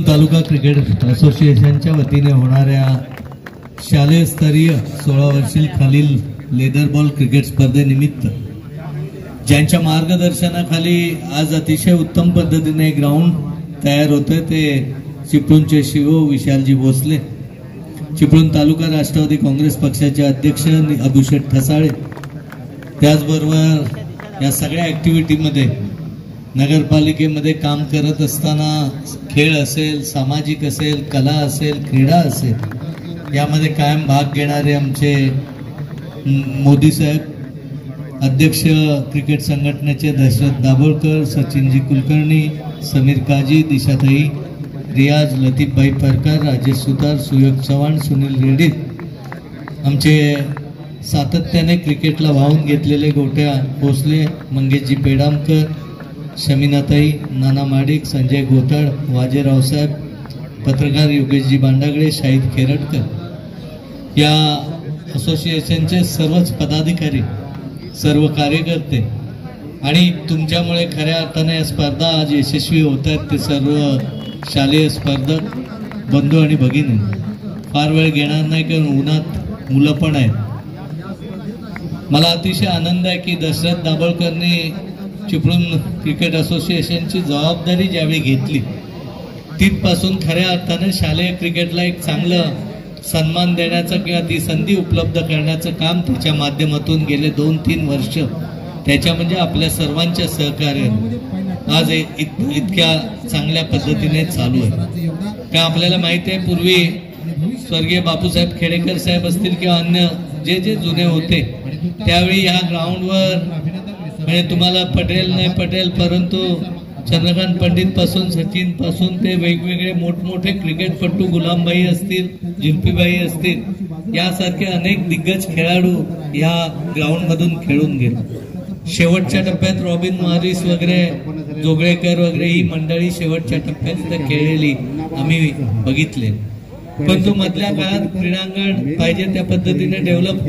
तालुका cricket असोसिएशनच्या वतीने होणाऱ्या शालेय स्तरीय 16 वर्षीय खालील लेदर बॉल क्रिकेट स्पर्धेनिमित्त ज्यांच्या मार्गदर्शनाखाली आज अतिशय उत्तम पद्धतीने ग्राउंड तयार होते ते चिपळूणचे शिव विशालजी भोसले, चिपळूण तालुका राष्ट्रवादी काँग्रेस पक्षाचे अध्यक्ष अभिषेक ठसाळे, त्याचबरोबर या सगळ्या ऍक्टिव्हिटीमध्ये नगरपालिकेमध्ये काम करत असताना खेळ असेल, सामाजिक असेल, कला असेल, क्रीडा असेल यामध्ये कायम भाग घेणारे आमचे मोदी साहेब, अध्यक्ष क्रिकेट संघटनेचे दशरथ दाभोळकर, सचिनजी कुलकर्णी, समीर काजी, दिशाताई, रियाज, लतीफभाई परकर, राजेश सुतार, सुयोग चव्हाण, सुनील रेड्डी, आमचे सातत्याने क्रिकेटला वाहून घेतलेले गोट्या भोसले, मंगेशजी पेडामकर, शमीनाताई, नाना माडिक, संजय गोताळ, वाजेराव साहेब, पत्रकार योगेशजी बांडागडे, शाहिद खेरडकर, या असोसिएशनचे सर्वच पदाधिकारी, सर्व कार्यकर्ते आणि तुमच्यामुळे खऱ्या अर्थाने या स्पर्धा आज यशस्वी होत आहेत ते सर्व शालेय स्पर्धक बंधू आणि भगिनी. फार वेळ घेणार नाही कारण उन्हात मुलं पण आहेत. मला अतिशय आनंद आहे की दशरथ दाभोळकरने चिपळूण क्रिकेट असोसिएशनची जबाबदारी ज्यावेळी घेतली तिथपासून खऱ्या अर्थाने शालेय क्रिकेटला एक चांगलं सन्मान देण्याचं किंवा ती संधी उपलब्ध करण्याचं काम त्याच्या माध्यमातून गेले 2-3 वर्ष त्याच्या म्हणजे आपल्या सर्वांच्या सहकार्याने आज इतक्या चांगल्या पद्धतीने चालू आहे. का आपल्याला माहिती आहे पूर्वी स्वर्गीय बापूसाहेब खेडेकर साहेब असतील किंवा अन्य जे जे जुने होते त्यावेळी या ग्राउंडवर म्हणजे तुम्हाला पटेल नाही पटेल परंतु चंद्रकांत पंडित पासून सचिन पासून ते वेगवेगळे मोठमोठे क्रिकेटपटू गुलामबाई असतील, जिंपीबाई असतील यासारखे अनेक दिग्गज खेळाडू या ग्राउंड मधून खेळून गेले. शेवटच्या टप्प्यात रॉबिन मॉरिस वगैरे, जोगळेकर वगैरे ही मंडळी शेवटच्या टप्प्यात इथं खेळलेली आम्ही बघितले. परंतु मधल्या काळात क्रीडांगण पाहिजे त्या पद्धतीने डेव्हलप